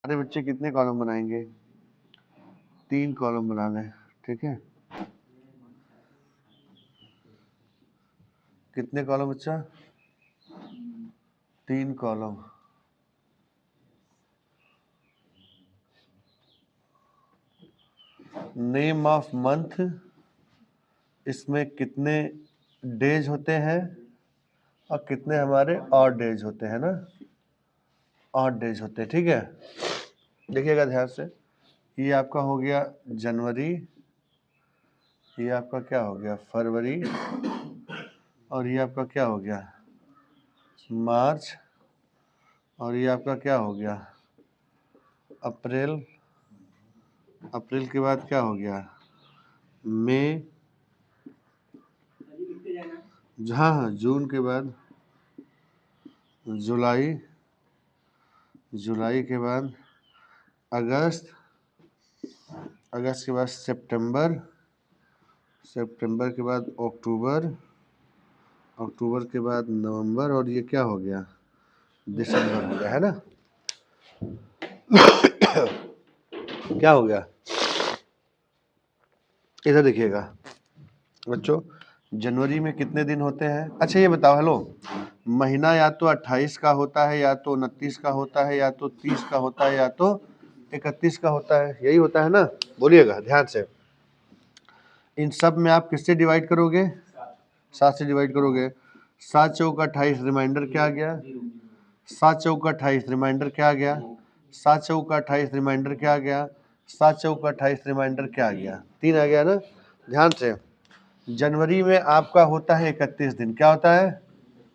अरे बच्चे कितने कॉलम बनाएंगे? 3 कॉलम बना लें, ठीक है। कितने कॉलम बच्चा? 3 कॉलम। नेम ऑफ मंथ, इसमें कितने डेज होते हैं और कितने हमारे ऑड डेज होते हैं ना, ऑड डेज होते हैं, ठीक है। देखिएगा ध्यान से, ये आपका हो गया जनवरी, ये आपका क्या हो गया फरवरी, और ये आपका क्या हो गया मार्च, और ये आपका क्या हो गया अप्रैल, अप्रैल के बाद क्या हो गया मई, हाँ हाँ जून के बाद जुलाई, जुलाई के बाद अगस्त, अगस्त के बाद सितंबर, सितंबर के बाद अक्टूबर, अक्टूबर के बाद नवंबर, और ये क्या हो गया दिसंबर हो गया, है ना। क्या हो गया, इधर देखिएगा बच्चों, जनवरी में कितने दिन होते हैं? अच्छा ये बताओ, हेलो, महीना या तो 28 का होता है, या तो 29 का होता है, या तो 30 का होता है, या तो 31 का होता है, यही होता है ना। बोलिएगा ध्यान से, इन सब में आप किससे डिवाइड करोगे? 7 से डिवाइड करोगे। 7 चौका 28, रिमाइंडर क्या आ गया? 7 चौका 28, रिमाइंडर क्या आ गया? 7 चौका 28, रिमाइंडर क्या आ गया? 7 चौका 28, रिमाइंडर क्या आ गया? 3 आ गया ना। ध्यान से, जनवरी में आपका होता है 31 दिन, क्या होता है?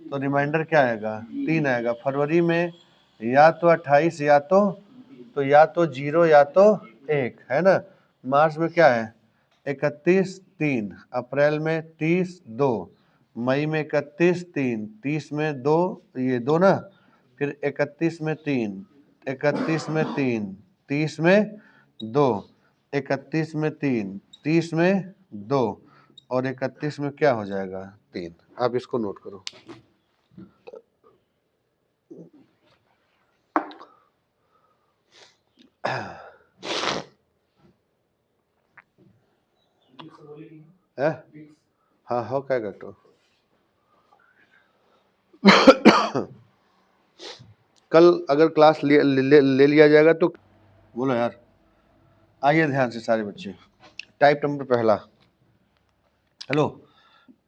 तो रिमाइंडर क्या आएगा? 3 आएगा। फरवरी में या तो 28 या तो या तो 0 या तो 1, है ना। मार्च में क्या है? 31 3, अप्रैल में 30 2, मई में 31 3, 30 में 2, ये 2 ना, फिर 31 में 3, 31 में 3, 30 में 2, 31 में 3, 30 में 2, और 31 में क्या हो जाएगा? 3। आप इसको नोट करो। हाँ हो क्या करते कल अगर क्लास ले लिया जाएगा तो बोलो यार। आइए ध्यान से सारे बच्चे, टाइप नंबर पहला, हेलो,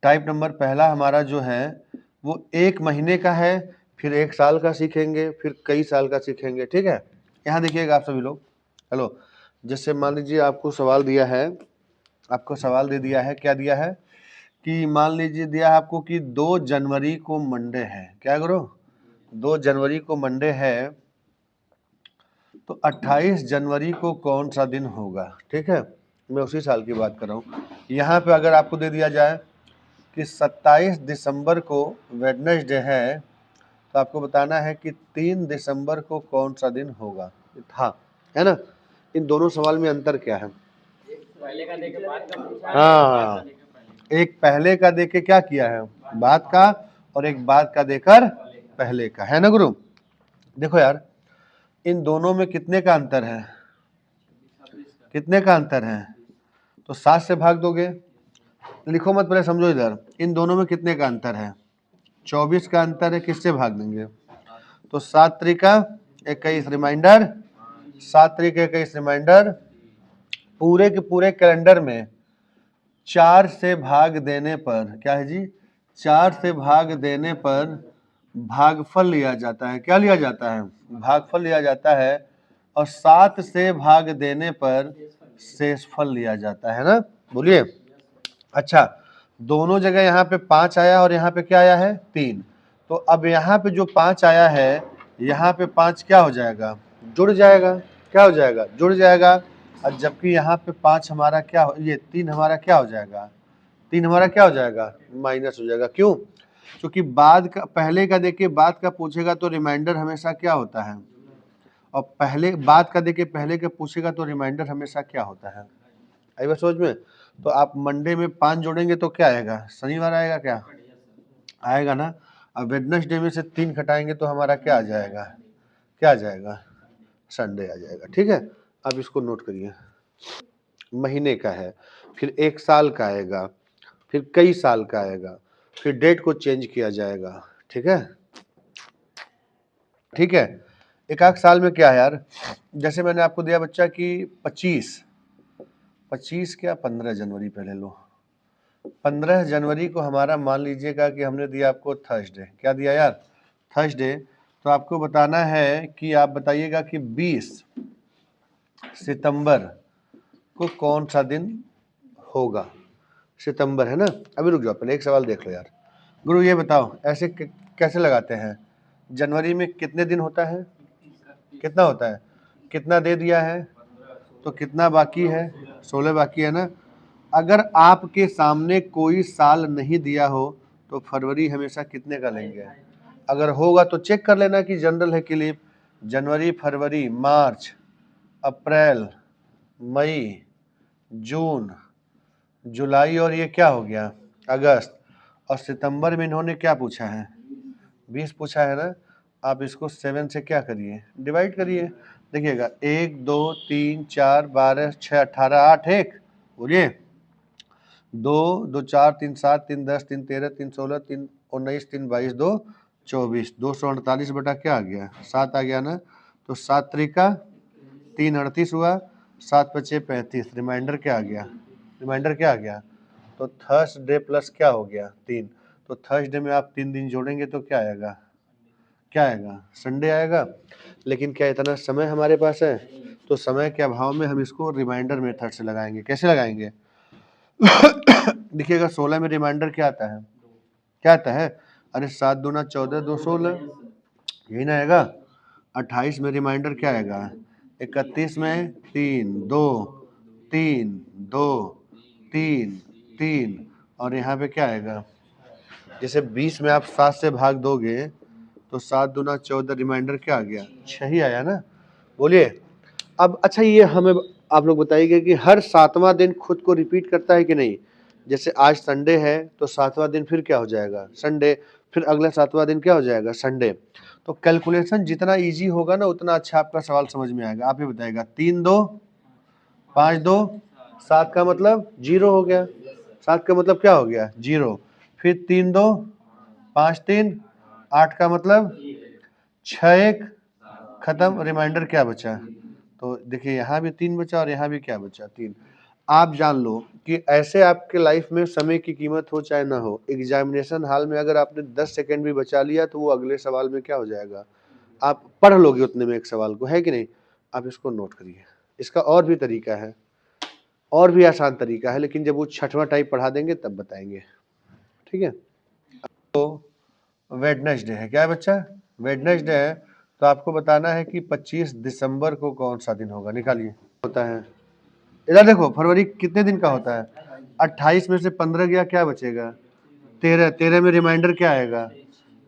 टाइप नंबर पहला हमारा जो है वो 1 महीने का है, फिर 1 साल का सीखेंगे, फिर कई साल का सीखेंगे, ठीक है। यहाँ देखिएगा आप सभी लोग, हेलो, जैसे मान लीजिए आपको सवाल दिया है, आपको सवाल दे दिया है, क्या दिया है कि मान लीजिए दिया है आपको कि 2 जनवरी को मंडे है, क्या करो 2 जनवरी को मंडे है, तो 28 जनवरी को कौन सा दिन होगा, ठीक है। मैं उसी साल की बात कर रहा हूँ। यहाँ पे अगर आपको दे दिया जाए कि 27 दिसंबर को वेडनेसडे है, तो आपको बताना है कि 3 दिसंबर को कौन सा दिन होगा, हाँ, है ना। इन दोनों सवाल में अंतर क्या है? पहले का देके बाद का, हाँ, एक पहले का देके क्या किया है बाद का, और एक बाद का देकर पहले का, है ना गुरु। देखो यार, इन दोनों में कितने का अंतर है? कितने का अंतर है? तो 7 से भाग दोगे, लिखो मत, पहले समझो इधर, इन दोनों में कितने का अंतर है? 24 का अंतर है, किससे भाग देंगे? तो 7 त्रिका 21, रिमाइंडर 7 त्रिका 21, रिमाइंडर पूरे के पूरे कैलेंडर में 4 से भाग देने पर, क्या है जी, 4 से भाग देने पर भागफल लिया जाता है। क्या लिया जाता है? भागफल लिया जाता है। और 7 से भाग देने पर शेषफल लिया जाता है ना। बोलिए। अच्छा, दोनों जगह यहाँ पे 5 आया और यहाँ पे क्या आया है? 3। तो अब यहाँ पे जो 5 आया है, यहाँ पे 5 क्या हो जाएगा? जुड़ जाएगा। क्या हो जाएगा? जुड़ जाएगा। और जबकि यहाँ पे 5 हमारा क्या हो, ये 3 हमारा क्या हो जाएगा? 3 हमारा क्या हो जाएगा? माइनस हो जाएगा। क्यों? क्योंकि बाद का, पहले का देके बाद का पूछेगा तो रिमाइंडर हमेशा क्या होता है, और पहले बाद का देके पहले का पूछेगा तो रिमाइंडर हमेशा क्या होता है। आई बात समझ में? तो आप मंडे में 5 जोड़ेंगे तो क्या आएगा? शनिवार आएगा, क्या आएगा ना। अब वेडनेसडे में से 3 घटाएंगे तो हमारा क्या आ जाएगा? क्या आ जाएगा? संडे आ जाएगा। ठीक है, अब इसको नोट करिए। महीने का है, फिर 1 साल का आएगा, फिर कई साल का आएगा, फिर डेट को चेंज किया जाएगा। ठीक है, ठीक है। 1 साल में क्या है यार, जैसे मैंने आपको दिया बच्चा कि 25 क्या 15 जनवरी पहले लो। 15 जनवरी को हमारा मान लीजिएगा कि हमने दिया आपको थर्सडे। क्या दिया यार? थर्सडे। तो आपको बताना है कि आप बताइएगा कि 20 सितंबर को कौन सा दिन होगा। सितंबर है ना। अभी रुक जाओ, पहले एक सवाल देख लो यार। गुरु ये बताओ ऐसे कैसे लगाते हैं? जनवरी में कितने दिन होता है? कितना होता है? कितना दे दिया है तो कितना बाकी है? 16 बाकी है ना। अगर आपके सामने कोई साल नहीं दिया हो तो फरवरी हमेशा कितने का लेंगे? अगर होगा तो चेक कर लेना कि जनरल है क्लिप। जनवरी, फरवरी, मार्च, अप्रैल, मई, जून, जुलाई और ये क्या हो गया? अगस्त। और सितंबर में इन्होंने क्या पूछा है? 20 पूछा है ना। आप इसको 7 से क्या करिए? डिवाइड करिए। देखिएगा 1 2 3 4 12 6 18 8 1 बोलिए 2 2 4 3 7 3 10 3 13 3 16 3 19 3 22 2 24 248 बटा क्या आ गया? 7 आ गया ना। तो 7 त्रिका 3 38 हुआ, 7 पचे 35। रिमाइंडर क्या आ गया? रिमाइंडर क्या आ गया? तो थर्सडे प्लस क्या हो गया? 3। तो थर्सडे में आप 3 दिन जोड़ेंगे तो क्या आएगा? क्या आएगा? संडे आएगा। लेकिन क्या इतना समय हमारे पास है? तो समय के अभाव में हम इसको रिमाइंडर मेथड से लगाएंगे। कैसे लगाएंगे? देखिएगा 16 में रिमाइंडर क्या आता है? क्या आता है? अरे 7 दूना 14 2 16 यही ना आएगा। 28 में रिमाइंडर क्या आएगा? 31 में 3 2 3 2 3 3 और यहाँ पे क्या आएगा? जैसे 20 में आप 7 से भाग दोगे तो 7 दूना 14 रिमाइंडर क्या आ गया? 6 ही आया ना। बोलिए। अब अच्छा ये हमें आप लोग बताइए कि हर 7वां दिन खुद को रिपीट करता है कि नहीं? जैसे आज संडे है तो 7वां दिन फिर क्या हो जाएगा? संडे। फिर अगला 7वां दिन क्या हो जाएगा? संडे। तो कैलकुलेशन जितना इजी होगा ना उतना अच्छा आपका सवाल समझ में आएगा। आप ही बताइएगा 3 2 5 2 7 का मतलब 0 हो गया। 7 का मतलब क्या हो गया? 0। फिर 3 2 5 3 8 का मतलब 6 1 खत्म। रिमाइंडर क्या बचा? तो देखिए यहाँ भी 3 बचा और यहाँ भी क्या बचा? 3। आप जान लो कि ऐसे आपके लाइफ में समय की कीमत हो चाहे ना हो, एग्जामिनेशन हॉल में अगर आपने 10 सेकंड भी बचा लिया तो वो अगले सवाल में क्या हो जाएगा? आप पढ़ लोगे उतने में एक सवाल को, है कि नहीं? आप इसको नोट करिए। इसका और भी तरीका है, और भी आसान तरीका है, लेकिन जब वो 6वां टाइप पढ़ा देंगे तब बताएंगे। ठीक है। तो वेडनेसडे है। क्या है बच्चा? वेडनेसडे है। तो आपको बताना है कि 25 दिसंबर को कौन सा दिन होगा। निकालिए। होता है इधर देखो, फरवरी कितने दिन का होता है? 28 में से 15 गया, क्या बचेगा? 13। 13 में रिमाइंडर क्या आएगा?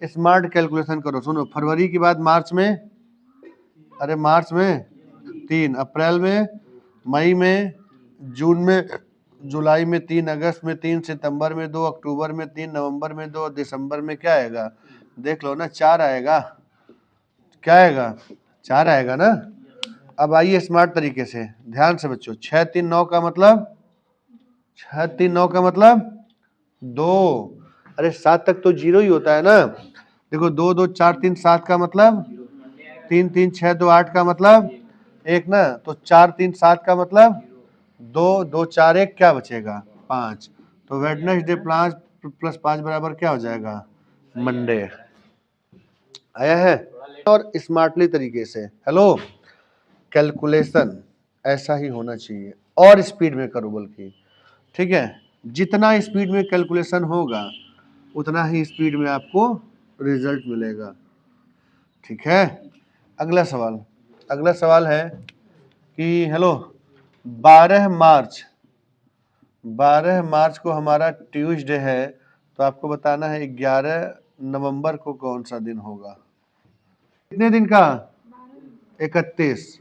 स्मार्ट कैलकुलेशन करो। सुनो, फरवरी के बाद मार्च में, अरे मार्च में 3, अप्रैल में, मई में, जून में, जुलाई में 3, अगस्त में 3, सितंबर में 2, अक्टूबर में 3, नवंबर में 2, दिसंबर में क्या आएगा? देख लो ना, 4 आएगा। क्या आएगा? 4 आएगा ना। अब आइए स्मार्ट तरीके से, ध्यान से बच्चों। 6 3 9 का मतलब 6 3 9 का मतलब 2। अरे 7 तक तो 0 ही होता है ना। देखो 2 2 4 3 7 का मतलब 3 3 6 2 8 का मतलब 1 ना। तो 4 3 7 का मतलब 2 2 4 1 क्या बचेगा? 5। तो वेडनेसडे प्लस 5 बराबर क्या हो जाएगा? मंडे। आया है। और स्मार्टली तरीके से, हेलो, कैलकुलेशन ऐसा ही होना चाहिए और स्पीड में करो बल्कि। ठीक है, जितना स्पीड में कैलकुलेशन होगा उतना ही स्पीड में आपको रिजल्ट मिलेगा। ठीक है। अगला सवाल, अगला सवाल है कि हेलो 12 मार्च 12 मार्च को हमारा ट्यूसडे है। तो आपको बताना है 11 नवंबर को कौन सा दिन होगा। कितने दिन का? 31।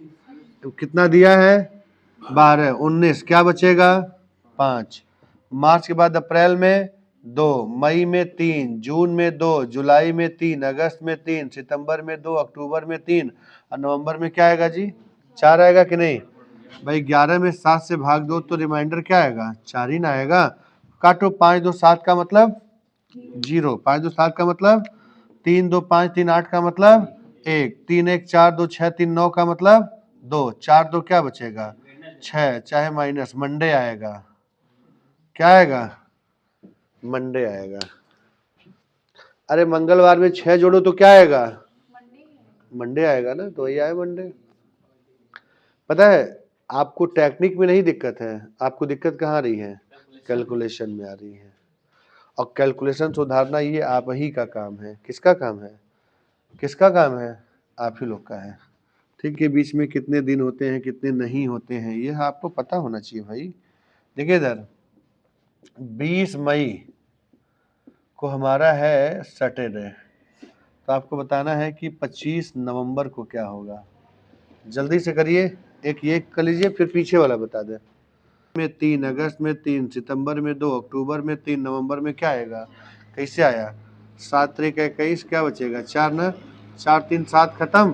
तो कितना दिया है? 12 19 क्या बचेगा? 5। मार्च के बाद अप्रैल में 2, मई में 3, जून में 2, जुलाई में 3, अगस्त में 3, सितंबर में 2, अक्टूबर में 3 और नवंबर में क्या आएगा जी? 4 आएगा कि नहीं? भाई 11 में 7 से भाग दो तो रिमाइंडर क्या आएगा? 4 ही ना आएगा। काटो, 5 2 7 का मतलब 0, 5 2 7 का मतलब 3 2 5 3 8 का मतलब 1, 3 1 4 2 6 3 9 का मतलब 2, 4 2 क्या बचेगा? 6, चाहे माइनस, मंडे आएगा। क्या आएगा? मंडे आएगा। अरे मंगलवार में 6 जोड़ो तो क्या आएगा? मंडे आएगा ना, तो वही आए मंडे। पता है आपको टेक्निक में नहीं दिक्कत है, आपको दिक्कत कहाँ आ रही है? कैलकुलेशन में आ रही है। और कैलकुलेशन सुधारना ये आप ही का काम है। किसका काम है? किसका काम है? आप ही लोग का है। ठीक है, बीच में कितने दिन होते हैं कितने नहीं होते हैं ये आपको पता होना चाहिए भाई। देखिए इधर 20 मई को हमारा है सैटरडे, तो आपको बताना है कि 25 नवंबर को क्या होगा। जल्दी से करिए, एक ये कर लीजिए फिर पीछे वाला बता दें। में 3, अगस्त में 3, सितंबर में 2, अक्टूबर में 3, नवंबर में क्या आएगा? कैसे आया? 7 3 21, क्या बचेगा? 4 ना, 4 3 7 खत्म।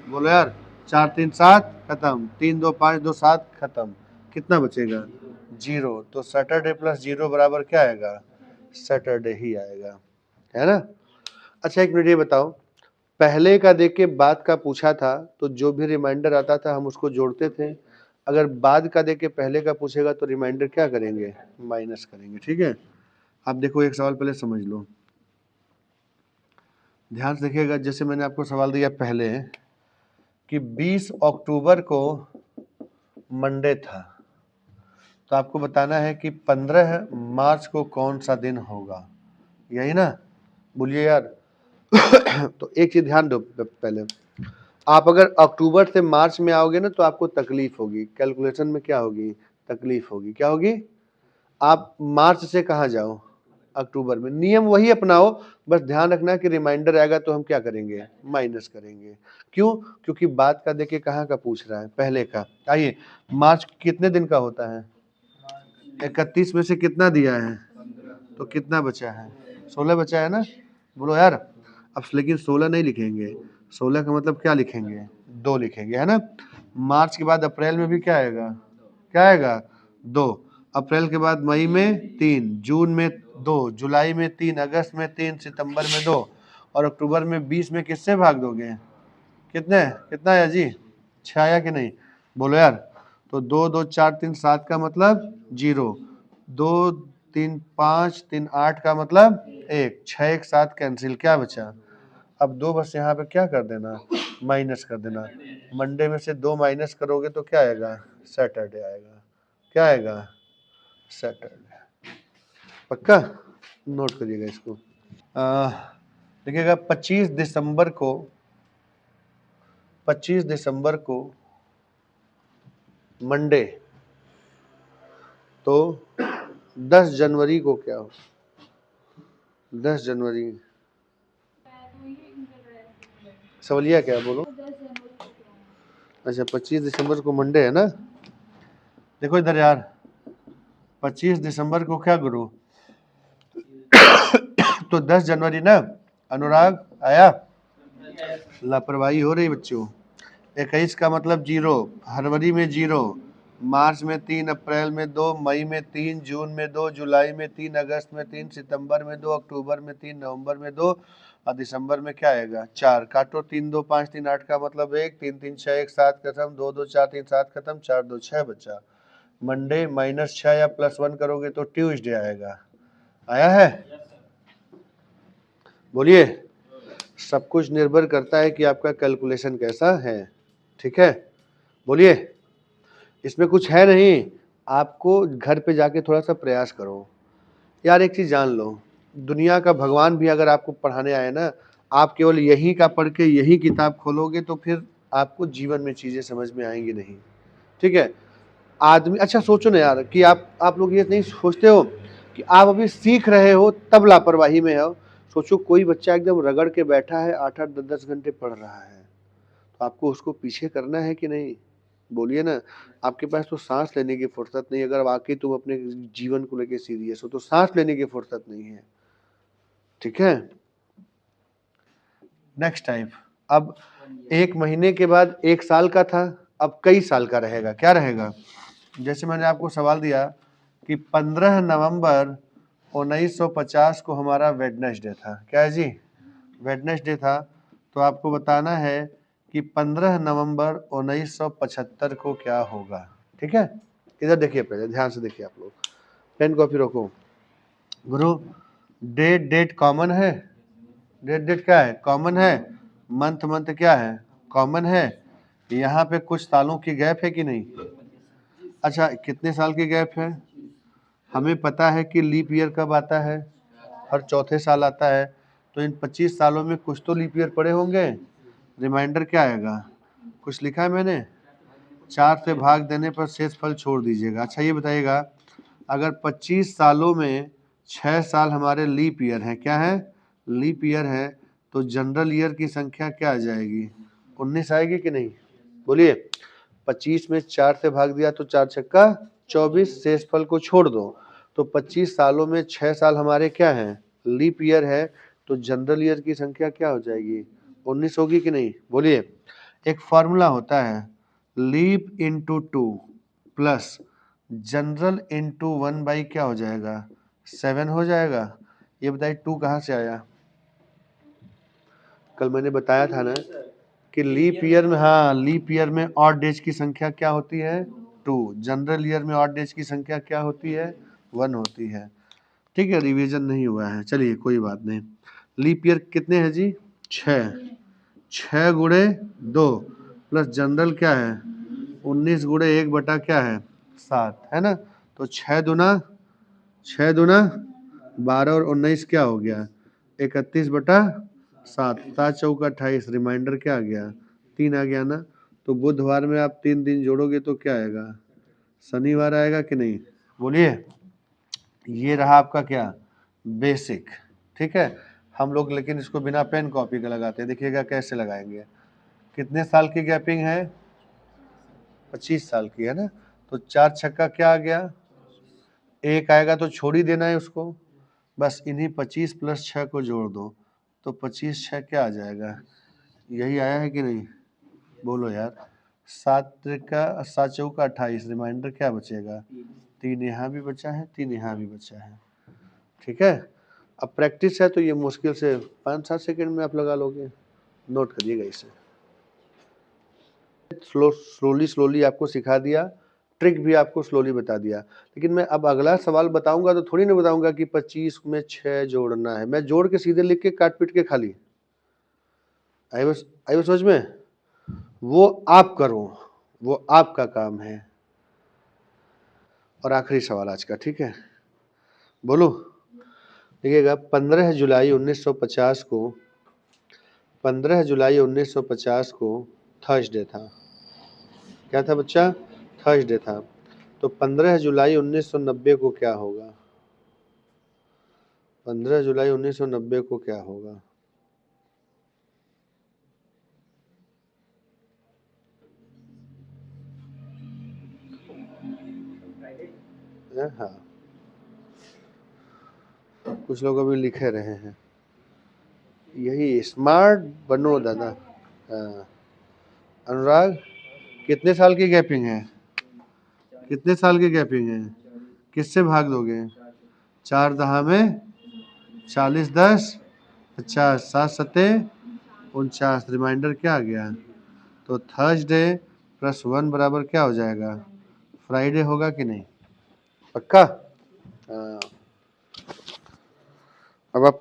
बोलो यार, 4 3 7 खत्म, 3 2 5 2 7 खत्म। कितना बचेगा? 0। तो सैटरडे प्लस 0 बराबर क्या आएगा? सैटरडे ही आएगा, है ना। अच्छा एक मिनट ये बताओ, पहले का देख के बाद का पूछा था तो जो भी रिमाइंडर आता था हम उसको जोड़ते थे। अगर बाद का देख के पहले का पूछेगा तो रिमाइंडर क्या करेंगे? माइनस करेंगे। ठीक है, आप देखो एक सवाल पहले समझ लो, ध्यान से देखिएगा। जैसे मैंने आपको सवाल दिया पहले कि 20 अक्टूबर को मंडे था, तो आपको बताना है कि 15 मार्च को कौन सा दिन होगा, यही ना? बोलिए यार। तो एक चीज ध्यान दो पहले, आप अगर अक्टूबर से मार्च में आओगे ना तो आपको तकलीफ होगी, कैलकुलेशन में क्या होगी? तकलीफ होगी। क्या होगी? आप मार्च से कहाँ जाओ? अक्टूबर में। नियम वही अपनाओ, बस ध्यान रखना कि रिमाइंडर आएगा तो हम क्या करेंगे? माइनस करेंगे। क्यों? क्योंकि बाद का देखिए कहाँ का पूछ रहा है, पहले का। आइए, मार्च कितने दिन का होता है? 31 में से कितना दिया है? तो कितना बचा है? 16 बचा है ना। बोलो यार, अब लेकिन 16 नहीं लिखेंगे, 16 का मतलब क्या लिखेंगे? 2 लिखेंगे, है ना। मार्च के बाद अप्रैल में भी क्या आएगा? क्या आएगा? 2। अप्रैल के बाद मई में 3, जून में 2, जुलाई में 3, अगस्त में 3, सितंबर में 2 और अक्टूबर में 20 में किससे भाग दोगे? कितने? कितना आया जी? 6 आया कि नहीं? बोलो यार। तो 2 2 4 3 7 का मतलब 0, 2 3 5 3 8 का मतलब 1, 6 1 7 कैंसिल, क्या बचा? अब 2 बस यहाँ पे क्या कर देना? माइनस कर देना। मंडे में से 2 माइनस करोगे तो क्या आएगा? सैटरडे आएगा। क्या आएगा? सैटरडे। पक्का नोट करिएगा इसको। देखिएगा 25 दिसंबर को मंडे, तो 10 जनवरी को क्या हो? 10 जनवरी सवालिया क्या बोलो? अच्छा 25 दिसंबर को मंडे है ना। देखो इधर यार, 25 दिसंबर को क्या गुरु? तो 10 जनवरी ना। अनुराग आया? लापरवाही हो रही बच्चों। 21 का मतलब 0, फरवरी में 0, मार्च में 3, अप्रैल में 2, मई में 3, जून में 2, जुलाई में 3, अगस्त में 3, सितंबर में 2, अक्टूबर में 3, नवंबर में 2 और दिसंबर में क्या आएगा? 4। काटो, 3 2 5 3 8 का मतलब 1, 3 3 6 1 7 खत्म, 2 2 4 3 7 खत्म, 4 2 6 बचा। मंडे -6 या +1 करोगे तो ट्यूसडे आएगा। आया है? बोलिए। सब कुछ निर्भर करता है कि आपका कैलकुलेशन कैसा है। ठीक है, बोलिए। इसमें कुछ है नहीं, आपको घर पे जाके थोड़ा सा प्रयास करो। यार एक चीज जान लो, दुनिया का भगवान भी अगर आपको पढ़ाने आए ना, आप केवल यही का पढ़ के यही किताब खोलोगे तो फिर आपको जीवन में चीजें समझ में आएंगी नहीं। ठीक है, आदमी, अच्छा सोचो ना यार कि आप लोग ये नहीं सोचते हो कि आप अभी सीख रहे हो तब लापरवाही में हो। सोचो कोई बच्चा एकदम रगड़ के बैठा है, 8 8 10 10 घंटे पढ़ रहा है, तो आपको उसको पीछे करना है कि नहीं? बोलिए ना। आपके पास तो सांस लेने की फुर्सत नहीं, अगर वाकई तुम अपने जीवन को लेके सीरियस हो तो सांस लेने की फुर्सत नहीं है, ठीक है। नेक्स्ट टाइप, अब 1 महीने के बाद 1 साल का था, अब कई साल का रहेगा, क्या रहेगा। जैसे मैंने आपको सवाल दिया कि 15 नवंबर 1950 को हमारा वेडनेसडे था, क्या है जी, वेडनेसडे था। तो आपको बताना है कि 15 नवंबर 1975 को क्या होगा, ठीक है। इधर देखिए, पहले ध्यान से देखिए आप लोग, पेन कॉपी रखो। गुरु, डेट डेट कॉमन है, डेट डेट क्या है, कॉमन है। मंथ मंथ क्या है, कॉमन है। यहाँ पे कुछ सालों की गैप है कि नहीं। अच्छा, कितने साल की गैप है, हमें पता है कि लीप ईयर कब आता है, हर चौथे साल आता है। तो इन 25 सालों में कुछ तो लीप ईयर पड़े होंगे। रिमाइंडर क्या आएगा, कुछ लिखा है मैंने, 4 से भाग देने पर शेष फल छोड़ दीजिएगा। अच्छा ये बताइएगा, अगर 25 सालों में 6 साल हमारे लीप ईयर हैं, क्या है, लीप ईयर है, तो जनरल ईयर की संख्या क्या आ जाएगी, 19 आएगी कि नहीं। बोलिए, 25 में 4 से भाग दिया तो 4 छक्का 24, शेष फल को छोड़ दो। तो 25 सालों में 6 साल हमारे क्या हैं, लीप ईयर है, तो जनरल ईयर की संख्या क्या हो जाएगी, 19 होगी कि नहीं। बोलिए, एक फॉर्मूला होता है, leap into 2 plus general into 1 by क्या हो जाएगा, 7 हो जाएगा। ये बताइए 2 कहाँ से आया, कल मैंने बताया था ना कि लीप ईयर में, हाँ लीप ईयर में ऑड डेज की संख्या क्या होती है, 2। जनरल ईयर में ऑड डेज की संख्या क्या होती है, 1 होती है, ठीक है। रिवीजन नहीं हुआ है, चलिए कोई बात नहीं। लीप ईयर कितने हैं जी, 6, 6 गुणे 2 प्लस जनरल क्या है 19 गुणे 1 बटा क्या है 7, है ना। तो 6 दूना 12 और 19 क्या हो गया 31 बटा 7, 7 चौका 28, रिमाइंडर क्या आ गया 3 आ गया ना। तो बुधवार में आप 3 दिन जोड़ोगे तो क्या आएगा, शनिवार आएगा कि नहीं। बोलिए, ये रहा आपका क्या, बेसिक, ठीक है। हम लोग लेकिन इसको बिना पेन कॉपी के लगाते हैं, देखिएगा कैसे लगाएंगे। कितने साल की गैपिंग है, 25 साल की, है ना। तो 4 छक्का क्या आ गया, 1 आएगा तो छोड़ ही देना है उसको, बस इन्हीं 25 प्लस 6 को जोड़ दो, तो 25 6 क्या आ जाएगा, यही आया है कि नहीं। बोलो यार, 7 चौका 28, रिमाइंडर क्या बचेगा 3 यहाँ भी बचा है, 3 यहाँ भी बचा है, ठीक है। अब प्रैक्टिस है तो ये मुश्किल से 5-7 सेकंड में आप लगा लोगे, नोट करिएगा इसे। स्लोली आपको सिखा दिया, ट्रिक भी आपको स्लोली बता दिया। लेकिन मैं अब अगला सवाल बताऊंगा तो थोड़ी ना बताऊंगा कि 25 में 6 जोड़ना है, मैं जोड़ के सीधे लिख के काट पीट के खाली, आई बस समझ में, वो आप करो, वो आपका काम है। और आखिरी सवाल आज का, ठीक है, बोलो। देखिएगा, 15 जुलाई 1950 को 15 जुलाई 1950 को थर्सडे था, क्या था बच्चा, थर्सडे था। तो 15 जुलाई 1990 को क्या होगा, 15 जुलाई 1990 को क्या होगा। हाँ, कुछ लोग अभी लिखे रहे हैं, यही स्मार्ट बनो दादा। हाँ। अनुराग, कितने साल की गैपिंग है, कितने साल की गैपिंग है, किससे भाग दोगे, 4 दहा में 40, 10 50, 7 सत्ते 49, रिमाइंडर क्या आ गया। तो थर्सडे प्लस 1 बराबर क्या हो जाएगा, फ्राइडे होगा कि नहीं, पक्का। हाँ। अब आप